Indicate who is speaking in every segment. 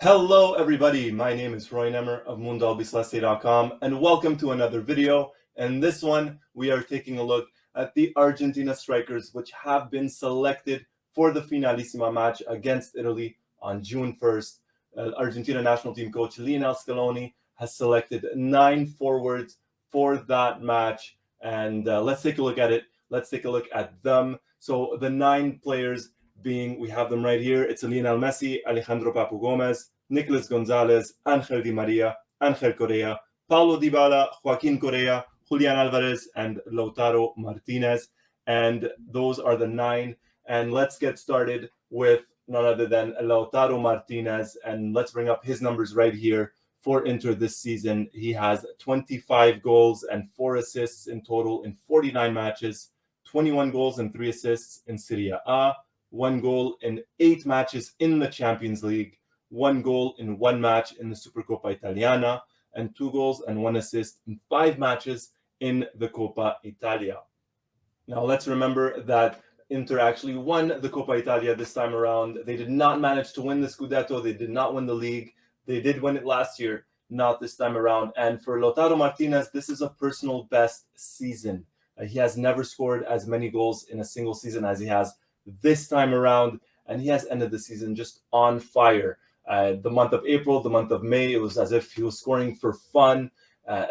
Speaker 1: Hello everybody, my name is Roy Nemmer of Mundo Albiceleste.com and welcome to another video. In this one, we are taking a look at the Argentina strikers which have been selected for the Finalissima match against Italy on June 1st. Argentina national team coach Lionel Scaloni has selected 9 forwards for that match, and let's take a look at it. Let's take a look at them. So the 9 players being, we have them right here. It's Lionel Messi, Alejandro Papu Gomez, NICOLAS Gonzalez, Angel Di Maria, Angel Correa, Paulo Dybala, Joaquin Correa, Julian Alvarez, and Lautaro Martinez. And those are the 9. And let's get started with none other than Lautaro Martinez. And let's bring up his numbers right here for Inter this season. He has 25 goals and 4 assists in total in 49 matches, 21 goals and 3 assists in Serie A, 1 goal in 8 matches in the Champions League, 1 goal in 1 match in the Supercoppa Italiana, and 2 goals and 1 assist in 5 matches in the Coppa Italia. Now let's remember that Inter actually won the Coppa Italia this time around. They did not manage to win the Scudetto. They did not win the league. They did win it last year, not this time around. And for Lautaro Martinez, this is a personal best season. He has never scored as many goals in a single season as he has this time around, and he has ended the season just on fire. The month of April, the month of May, it was as if he was scoring for fun.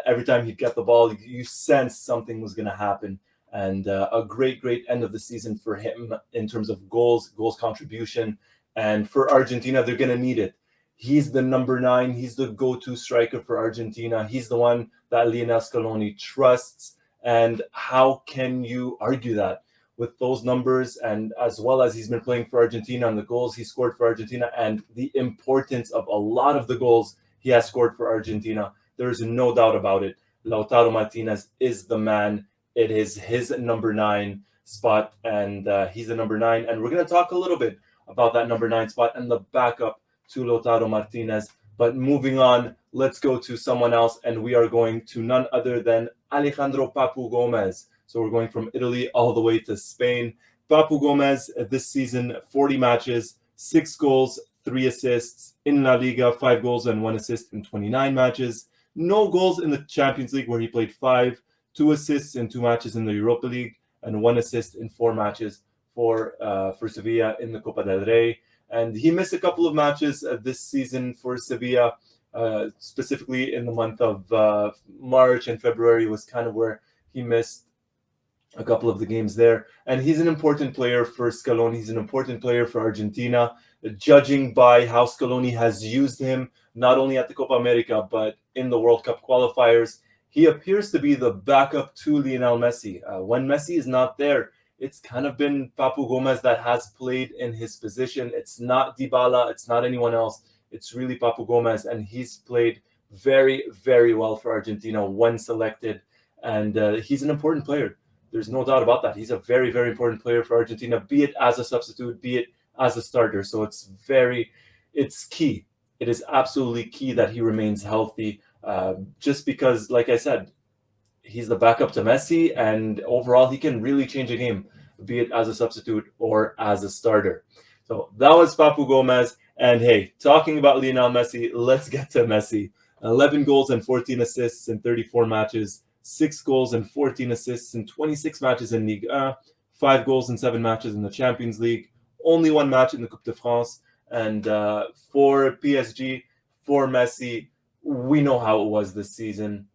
Speaker 1: Every time he'd get the ball, you sensed something was going to happen. And a great end of the season for him in terms of goals contribution. And for Argentina, they're going to need it. He's the number 9. He's the go-to striker for Argentina. He's the one that Lionel Scaloni trusts. And how can you argue that with those numbers, and as well as he's been playing for Argentina and the goals he scored for Argentina and the importance of a lot of the goals he has scored for Argentina? There is no doubt about it. Lautaro Martinez is the man. It is his number 9 spot, and he's the number 9. And we're going to talk a little bit about that number 9 spot and the backup to Lautaro Martinez. But moving on, let's go to someone else, and we are going to none other than Alejandro Papu Gomez. So we're going from Italy all the way to Spain. Papu Gomez this season, 40 matches, 6 goals, 3 assists. In La Liga, 5 goals and 1 assist in 29 matches. No goals in the Champions League, where he played 5, 2 assists in 2 matches in the Europa League, and 1 assist in 4 matches for Sevilla in the Copa del Rey. And he missed a couple of matches this season for Sevilla, specifically in the month of March and February was kind of where he missed a couple of the games there. And he's an important player for Scaloni. He's an important player for Argentina, judging by how Scaloni has used him, not only at the Copa America, but in the World Cup qualifiers. He appears to be the backup to Lionel Messi. When Messi is not there, it's kind of been Papu Gomez that has played in his position. It's not Dybala. It's not anyone else. It's really Papu Gomez, and he's played very well for Argentina when selected. And he's an important player. There's no doubt about that. He's a very important player for Argentina, be it as a substitute, be it as a starter. So it's key. It is absolutely key that he remains healthy, just because, like I said, he's the backup to Messi, and overall he can really change a game, be it as a substitute or as a starter. So that was Papu Gomez. And hey, talking about Lionel Messi, let's get to Messi. 11 goals and 14 assists in 34 matches, 6 goals and 14 assists in 26 matches in Ligue 1, 5 goals and 7 matches in the Champions League, only 1 match in the Coupe de France. And for PSG, for Messi, we know how it was this season.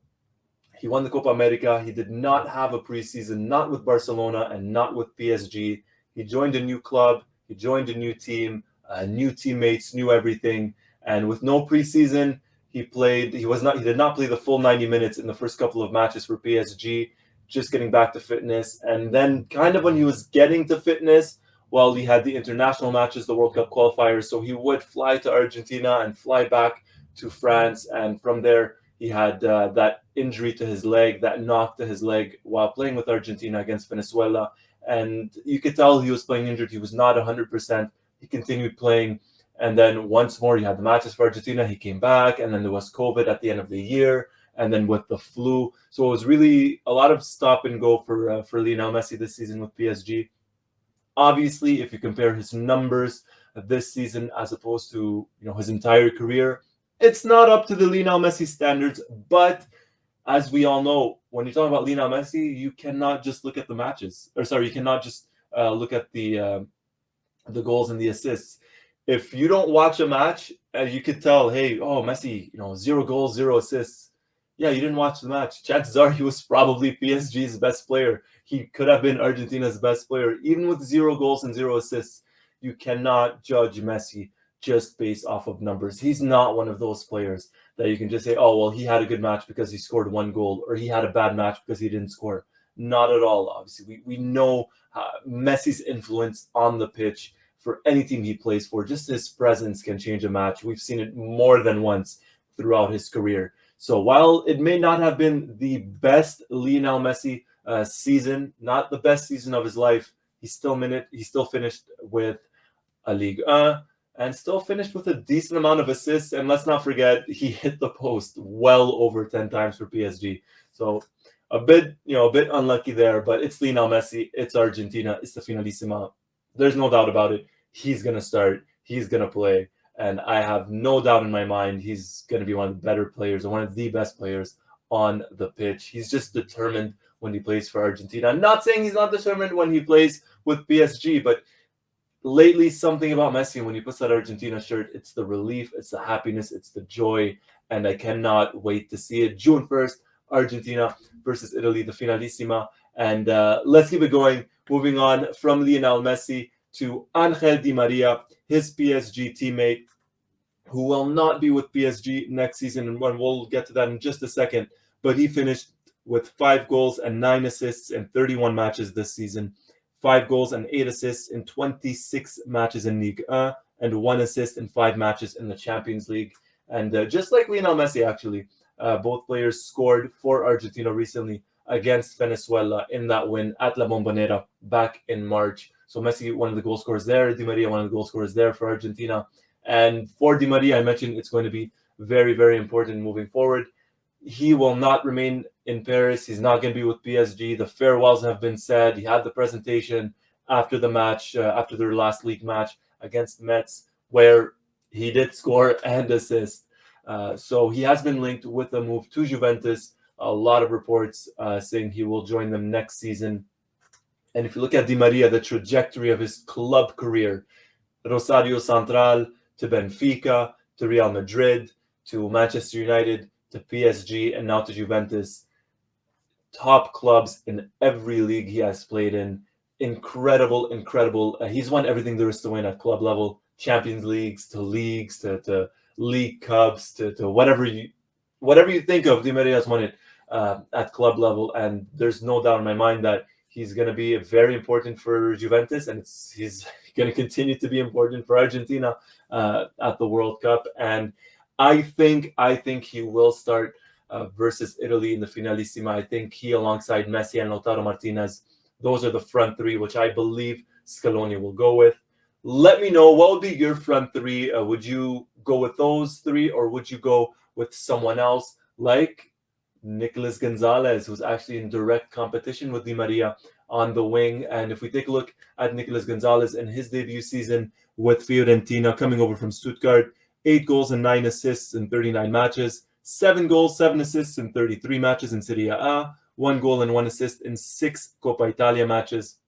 Speaker 1: He won the Copa America. He did not have a preseason, not with Barcelona and not with PSG. He joined a new club. He joined a new team, new teammates, new everything. And with no preseason, he did not play the full 90 minutes in the first couple of matches for PSG, just getting back to fitness. And then kind of when he was getting to fitness, well, he had the international matches, the World Cup qualifiers. So he would fly to Argentina and fly back to France. And from there, he had that injury to his leg, that knock to his leg while playing with Argentina against Venezuela. And you could tell he was playing injured. He was not 100%. He continued playing. And then once more, he had the matches for Argentina. He came back, and then there was COVID at the end of the year, and then with the flu. So it was really a lot of stop and go for Lionel Messi this season with PSG. Obviously, if you compare his numbers this season as opposed to his entire career. It's not up to the Lionel Messi standards, but as we all know, when you're talking about Lionel Messi, you cannot just look at the matches, or sorry, you cannot just look at the goals and the assists. If you don't watch a match, you could tell, hey, oh, Messi, 0 goals, 0 assists. Yeah, you didn't watch the match. Chances are he was probably PSG's best player. He could have been Argentina's best player, even with 0 goals and 0 assists. You cannot judge Messi just based off of numbers. He's not one of those players that you can just say, oh, well, he had a good match because he scored 1 goal, or he had a bad match because he didn't score. Not at all, obviously. We know Messi's influence on the pitch for any team he plays for. Just his presence can change a match. We've seen it more than once throughout his career. So while it may not have been the best Lionel Messi season, not the best season of his life, he still finished with a Ligue 1 and still finished with a decent amount of assists. And let's not forget, he hit the post well over 10 times for PSG. So a bit unlucky there, but it's Lionel Messi, it's Argentina, it's the Finalissima. There's no doubt about it. He's going to start, he's going to play, and I have no doubt in my mind he's going to be one of the better players, or one of the best players on the pitch. He's just determined when he plays for Argentina. I'm not saying he's not determined when he plays with PSG, but lately, something about Messi, when he puts that Argentina shirt, it's the relief, it's the happiness, it's the joy, and I cannot wait to see it. June 1st, Argentina versus Italy, the Finalissima. And let's keep it going. Moving on from Lionel Messi to Angel Di Maria, his PSG teammate, who will not be with PSG next season, and we'll get to that in just a second. But he finished with 5 goals and 9 assists in 31 matches this season. 5 goals and 8 assists in 26 matches in Ligue 1, and 1 assist in 5 matches in the Champions League. And just like Lionel Messi, actually, both players scored for Argentina recently against Venezuela in that win at La Bombonera back in March. So Messi, one of the goal scorers there. Di Maria, one of the goal scorers there for Argentina. And for Di Maria, I mentioned it's going to be very, very important moving forward. He will not remain in Paris. He's not going to be with PSG. The farewells have been said. He had the presentation after the match, after their last league match against Metz, where he did score and assist. So he has been linked with a move to Juventus. A lot of reports saying he will join them next season. And if you look at Di Maria, the trajectory of his club career, Rosario Central to Benfica, to Real Madrid, to Manchester United, to PSG, and now to Juventus. Top clubs in every league he has played in. Incredible. He's won everything there is to win at club level. Champions Leagues, to League Cups, to whatever you think of. Di Maria has won it at club level, and there's no doubt in my mind that he's going to be very important for Juventus, and he's going to continue to be important for Argentina at the World Cup. And I think he will start versus Italy in the Finalissima. I think he, alongside Messi and Lautaro Martinez, those are the front 3, which I believe Scaloni will go with. Let me know, what would be your front 3? Would you go with those 3, or would you go with someone else like Nicolas Gonzalez, who's actually in direct competition with Di Maria on the wing? And if we take a look at Nicolas Gonzalez in his debut season with Fiorentina, coming over from Stuttgart, 8 goals and 9 assists in 39 matches, 7 goals, 7 assists in 33 matches in Serie A, 1 goal and 1 assist in 6 Coppa Italia matches.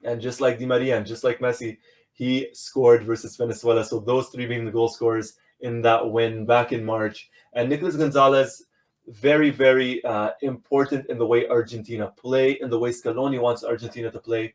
Speaker 1: And just like Di Maria and just like Messi, he scored versus Venezuela. So those 3 being the goal scorers in that win back in March. And Nicolas Gonzalez, very, very important in the way Argentina play, in the way Scaloni wants Argentina to play.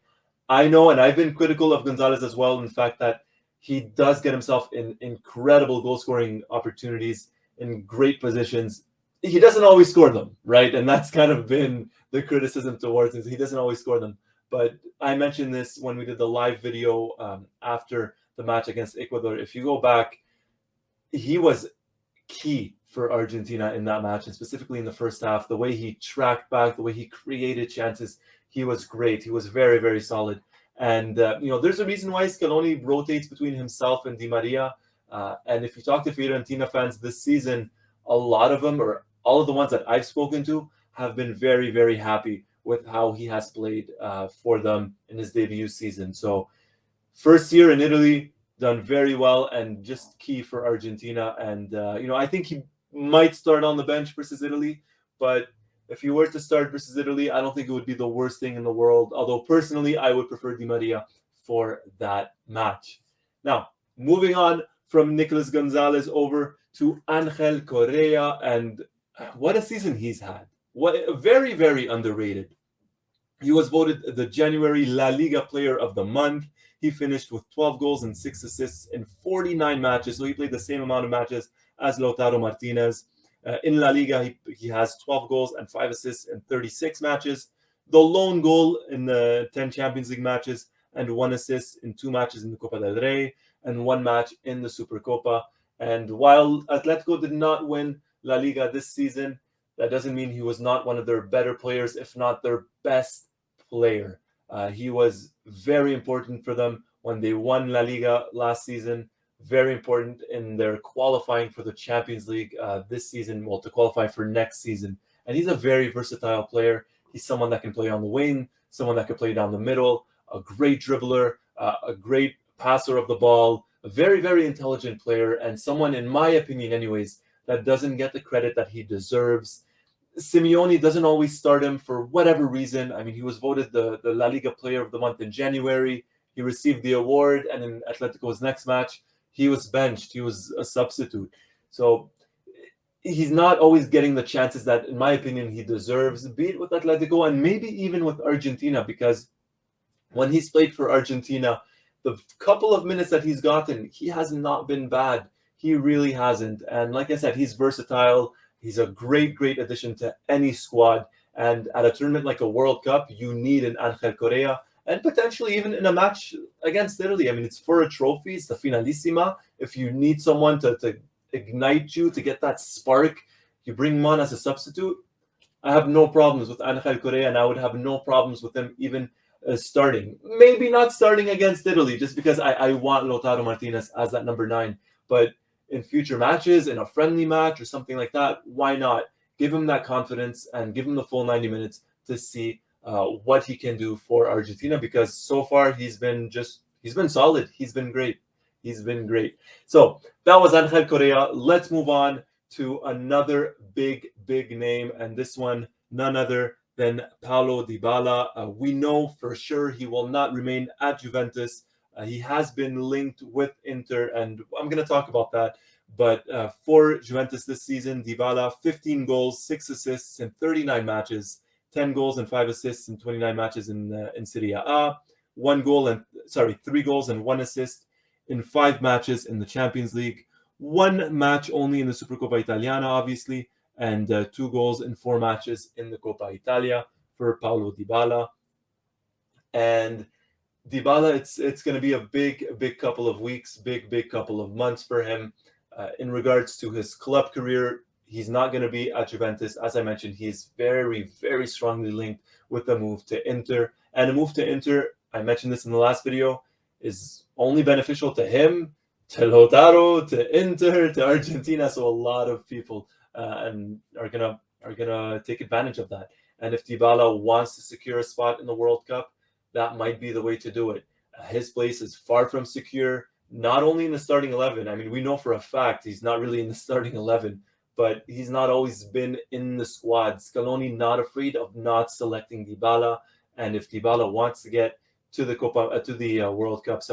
Speaker 1: I know, and I've been critical of Gonzalez as well, in the fact that he does get himself in incredible goal-scoring opportunities in great positions. He doesn't always score them, right? And that's kind of been the criticism towards him. He doesn't always score them. But I mentioned this when we did the live video after the match against Ecuador. If you go back, he was key for Argentina in that match, and specifically in the first half. The way he tracked back, the way he created chances, he was great. He was very, very solid. And, there's a reason why Scaloni rotates between himself and Di Maria. And if you talk to Fiorentina fans this season, a lot of them, or all of the ones that I've spoken to, have been very, very happy with how he has played for them in his debut season. So first year in Italy, done very well and just key for Argentina. And I think he might start on the bench versus Italy, but if he were to start versus Italy, I don't think it would be the worst thing in the world. Although personally, I would prefer Di Maria for that match. Now, moving on from Nicolas Gonzalez over to Angel Correa, and what a season he's had. What very, very underrated. He was voted the January La Liga Player of the Month. He finished with 12 goals and 6 assists in 49 matches. So he played the same amount of matches as Lautaro Martinez. In La Liga, he has 12 goals and 5 assists in 36 matches. The lone goal in the 10 Champions League matches and 1 assist in 2 matches in the Copa del Rey and 1 match in the Supercopa. And while Atletico did not win La Liga this season, that doesn't mean he was not one of their better players, if not their best player. He was very important for them when they won La Liga last season. Very important in their qualifying for the Champions League this season, well, to qualify for next season. And he's a very versatile player. He's someone that can play on the wing, someone that can play down the middle, a great dribbler, a great passer of the ball, a very, very intelligent player, and someone, in my opinion anyways, that doesn't get the credit that he deserves. Simeone doesn't always start him for whatever reason. I mean, he was voted the La Liga Player of the Month in January. He received the award, and in Atletico's next match, he was benched. He was a substitute. So he's not always getting the chances that, in my opinion, he deserves, be it with Atletico and maybe even with Argentina, because when he's played for Argentina, the couple of minutes that he's gotten, he has not been bad. He really hasn't. And like I said, he's versatile. He's a great, great addition to any squad. And at a tournament like a World Cup, you need an Angel Correa, and potentially even in a match against Italy. I mean, it's for a trophy. It's the Finalissima. If you need someone to ignite you, to get that spark, you bring him on as a substitute. I have no problems with Angel Correa, and I would have no problems with him even starting. Maybe not starting against Italy, just because I want Lautaro Martinez as that number 9. But in future matches, in a friendly match or something like that, why not? Give him that confidence and give him the full 90 minutes to see what he can do for Argentina, because so far he's been solid. He's been great. He's been great. So that was Angel Correa. Let's move on to another big, big name, and this one none other than Paulo Dybala. We know for sure he will not remain at Juventus. He has been linked with Inter, and I'm going to talk about that. But for Juventus this season, Dybala, 15 goals, 6 assists in 39 matches, 10 goals and 5 assists in 29 matches in Serie A, 3 goals and 1 assist in 5 matches in the Champions League, 1 match only in the Supercoppa Italiana, obviously, and 2 goals in 4 matches in the Coppa Italia for Paulo Dybala. And Dybala, it's going to be a big couple of weeks, big couple of months for him. In regards to his club career, he's not going to be at Juventus. As I mentioned, he's very, very strongly linked with the move to Inter. And a move to Inter, I mentioned this in the last video, is only beneficial to him, to Lautaro, to Inter, to Argentina. So a lot of people are gonna take advantage of that. And if Dybala wants to secure a spot in the World Cup, that might be the way to do it. His place is far from secure, not only in the starting 11. I mean, we know for a fact he's not really in the starting 11, but he's not always been in the squad. Scaloni not afraid of not selecting Dybala, and if Dybala wants to get to the World Cup,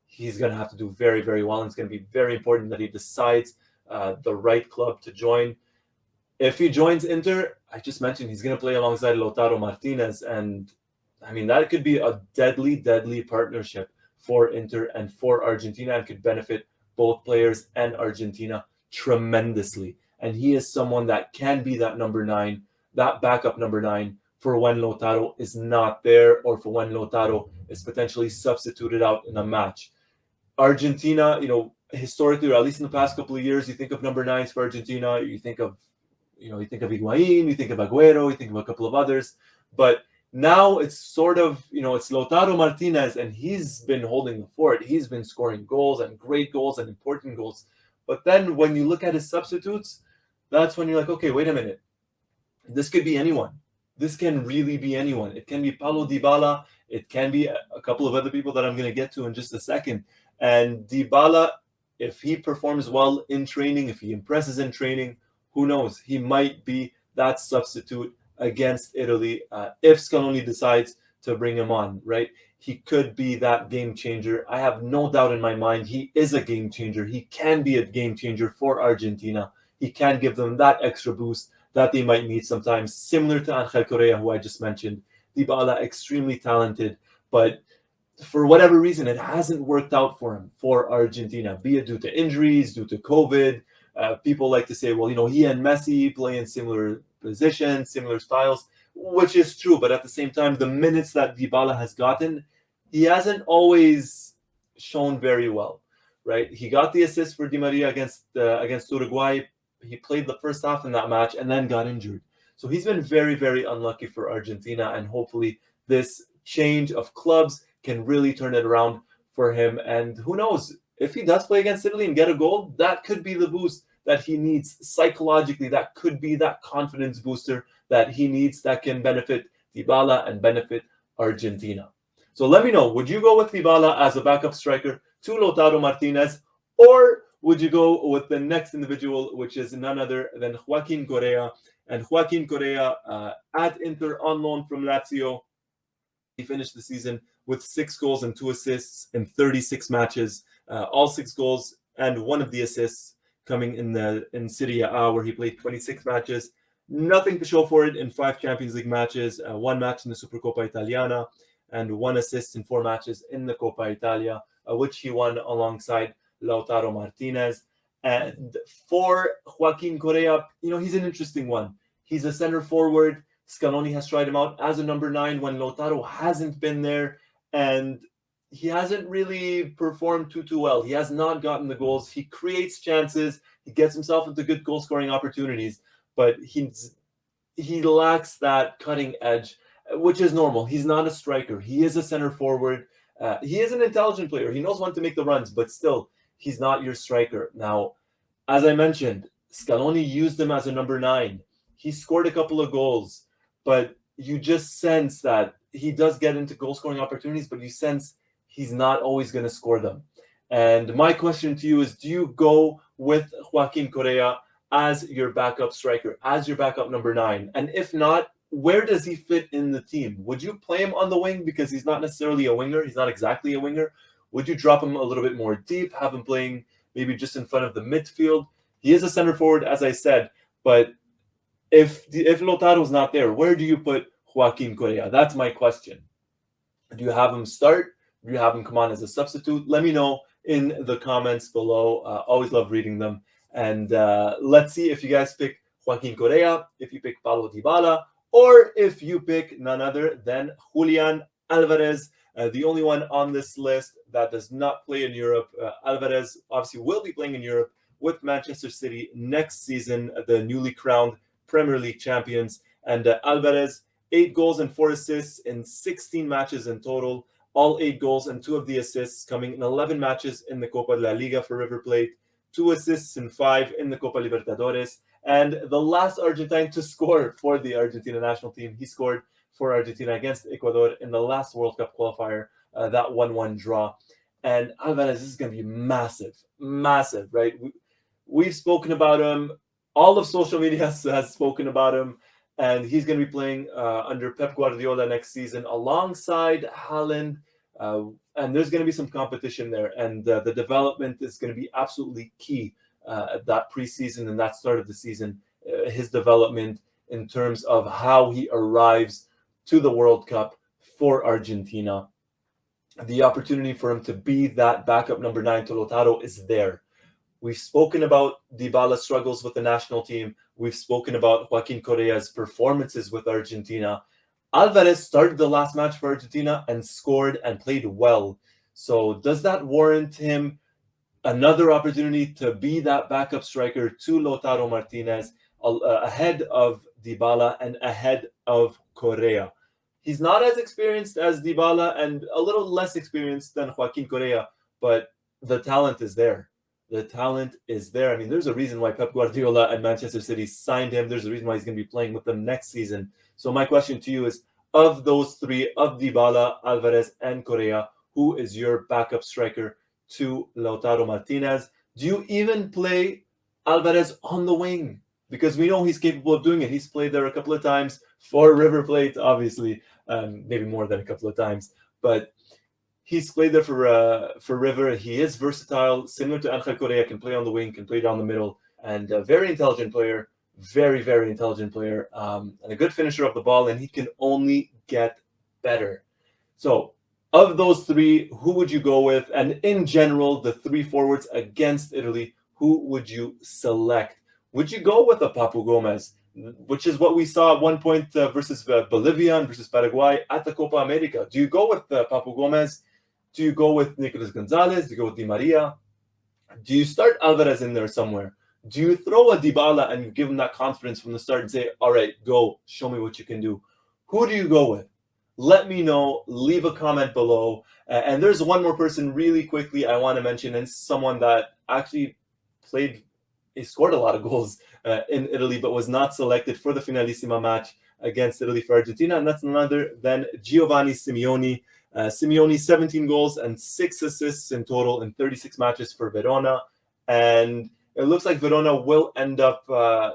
Speaker 1: he's going to have to do very, very well, and it's going to be very important that he decides the right club to join. If he joins Inter, I just mentioned he's going to play alongside Lautaro Martinez, and I mean, that could be a deadly, deadly partnership for Inter and for Argentina, and could benefit both players and Argentina tremendously. And he is someone that can be that number 9, that backup number 9, for when Lautaro is not there, or for when Lautaro is potentially substituted out in a match. Argentina, historically, or at least in the past couple of years, you think of number 9s for Argentina, you think of Higuain, you think of Agüero, you think of a couple of others, but now it's sort of, it's Lautaro Martinez, and he's been holding the fort. He's been scoring goals, and great goals, and important goals. But then when you look at his substitutes, that's when you're like, okay, wait a minute. This could be anyone. This can really be anyone. It can be Paulo Dybala. It can be a couple of other people that I'm going to get to in just a second. And Dybala, if he performs well in training, if he impresses in training, who knows? He might be that substitute against Italy if Scaloni decides to bring him on, right? He could be that game changer. I have no doubt in my mind he is a game changer. He can be a game changer for Argentina. He can give them that extra boost that they might need sometimes, similar to Angel Correa, who I just mentioned. Dybala, extremely talented, but for whatever reason, it hasn't worked out for him, for Argentina, be it due to injuries, due to COVID. People like to say, well, he and Messi play in similar positions, similar styles, which is true. But at the same time, the minutes that Dybala has gotten, he hasn't always shown very well, right? He got the assist for Di Maria against Uruguay. He played the first half in that match and then got injured. So he's been very, very unlucky for Argentina, and hopefully this change of clubs can really turn it around for him. And who knows, if he does play against Italy and get a goal, that could be the boost that he needs psychologically. That could be that confidence booster that he needs that can benefit Dybala and benefit Argentina. So let me know, would you go with Dybala as a backup striker to Lautaro Martinez, or would you go with the next individual, which is none other than Joaquin Correa? And Joaquin Correa at Inter on loan from Lazio. He finished the season with 6 goals and 2 assists in 36 matches, all 6 goals and one of the assists coming in Serie A, where he played 26 matches. Nothing to show for it in 5 Champions League matches, 1 match in the Supercoppa Italiana, and 1 assist in 4 matches in the Coppa Italia, which he won alongside Lautaro Martinez. And for Joaquin Correa, he's an interesting one. He's a center forward. Scaloni has tried him out as a number 9 when Lautaro hasn't been there, and he hasn't really performed too well. He has not gotten the goals. He creates chances. He gets himself into good goal-scoring opportunities, but he lacks that cutting edge, which is normal. He's not a striker. He is a center forward. He is an intelligent player. He knows when to make the runs, but still, he's not your striker. Now, as I mentioned, Scaloni used him as a number 9. He scored a couple of goals, but you just sense that he does get into goal-scoring opportunities, but you sense he's not always going to score them. And my question to you is, do you go with Joaquin Correa as your backup striker, as your backup number 9? And if not, where does he fit in the team? Would you play him on the wing because he's not necessarily a winger? He's not exactly a winger. Would you drop him a little bit more deep, have him playing maybe just in front of the midfield? He is a center forward, as I said, but if Lautaro's not there, where do you put Joaquin Correa? That's my question. Do you have him start? Do you have him come on as a substitute? Let me know in the comments below. Always love reading them. And let's see if you guys pick Joaquin Correa, if you pick Paulo Dybala, or if you pick none other than Julian Alvarez, the only one on this list that does not play in Europe. Alvarez obviously will be playing in Europe with Manchester City next season, the newly crowned Premier League champions. And Alvarez, 8 goals and 4 assists in 16 matches in total. All 8 goals and 2 of the assists coming in 11 matches in the Copa de la Liga for River Plate. 2 assists in 5 in the Copa Libertadores. And the last Argentine to score for the Argentina national team, he scored for Argentina against Ecuador in the last World Cup qualifier, that 1-1 draw. And Alvarez is going to be massive, right? We've spoken about him. All of social media has spoken about him, and he's going to be playing under Pep Guardiola next season alongside Haaland, and there's going to be some competition there, and the development is going to be absolutely key at that preseason and that start of the season, his development in terms of how he arrives to the World Cup for Argentina. The opportunity for him to be that backup number 9 to Lautaro is there. We've spoken about Dybala's struggles with the national team. We've spoken about Joaquin Correa's performances with Argentina. Alvarez started the last match for Argentina and scored and played well. So does that warrant him another opportunity to be that backup striker to Lautaro Martinez ahead of Dybala and ahead of Correa? He's not as experienced as Dybala and a little less experienced than Joaquin Correa, but the talent is there. The talent is there. I mean, there's a reason why Pep Guardiola and Manchester City signed him. There's a reason why he's going to be playing with them next season. So my question to you is, of those 3, of Dybala, Alvarez, and Correa, who is your backup striker to Lautaro Martinez? Do you even play Alvarez on the wing? Because we know he's capable of doing it. He's played there a couple of times for River Plate, obviously, maybe more than a couple of times, but he's played there for River. He is versatile, similar to Angel Correa, can play on the wing, can play down the middle, and a very intelligent player, very, very intelligent player, and a good finisher of the ball, and he can only get better. So, of those three, who would you go with? And in general, the three forwards against Italy, who would you select? Would you go with a Papu Gomez, which is what we saw at one point versus Bolivia and versus Paraguay at the Copa America? Do you go with Papu Gomez? Do you go with Nicolas Gonzalez? Do you go with Di Maria? Do you start Alvarez in there somewhere? Do you throw a Dybala and you give him that confidence from the start and say, all right, go, show me what you can do? Who do you go with? Let me know. Leave a comment below. And there's one more person really quickly I want to mention, and someone that actually played, he scored a lot of goals in Italy, but was not selected for the Finalissima match against Italy for Argentina, and that's none other than Giovanni Simeone. Simeone, 17 goals and 6 assists in total in 36 matches for Verona, and it looks like Verona will end up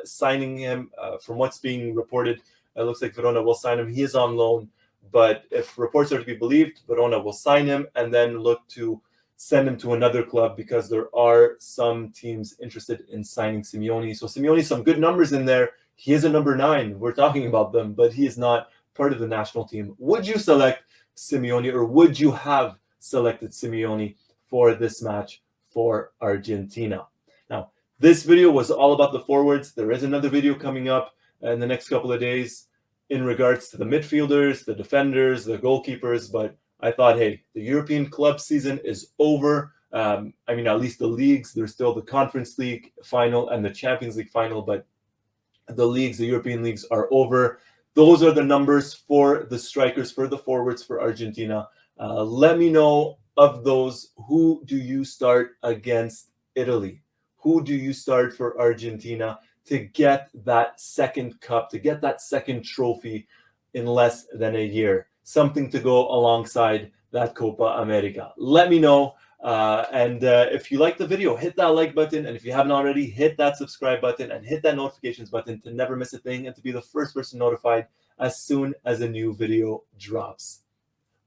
Speaker 1: signing him. From what's being reported, it looks like Verona will sign him. He is on loan, but if reports are to be believed, Verona will sign him and then look to send him to another club, because there are some teams interested in signing Simeone. So Simeone, some good numbers in there. He is a number 9. We're talking about them, but he is not part of the national team. Would you select Simeone, or would you have selected Simeone for this match for Argentina? Now, this video was all about the forwards. There is another video coming up in the next couple of days in regards to the midfielders, the defenders, the goalkeepers, but I thought, hey, the European club season is over. I mean, at least the leagues. There's still the Conference League final and the Champions League final, but the leagues, the European leagues, are over. Those are the numbers for the strikers, for the forwards for Argentina. Let me know, of those, who do you start against Italy? Who do you start for Argentina to get that second cup, to get that second trophy in less than a year? Something to go alongside that Copa America. Let me know. And if you like the video, hit that like button. And if you haven't already, hit that subscribe button and hit that notifications button to never miss a thing and to be the first person notified as soon as a new video drops.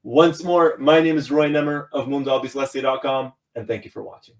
Speaker 1: Once more, my name is Roy Nemmer of Mundo Albiceleste.com, and thank you for watching.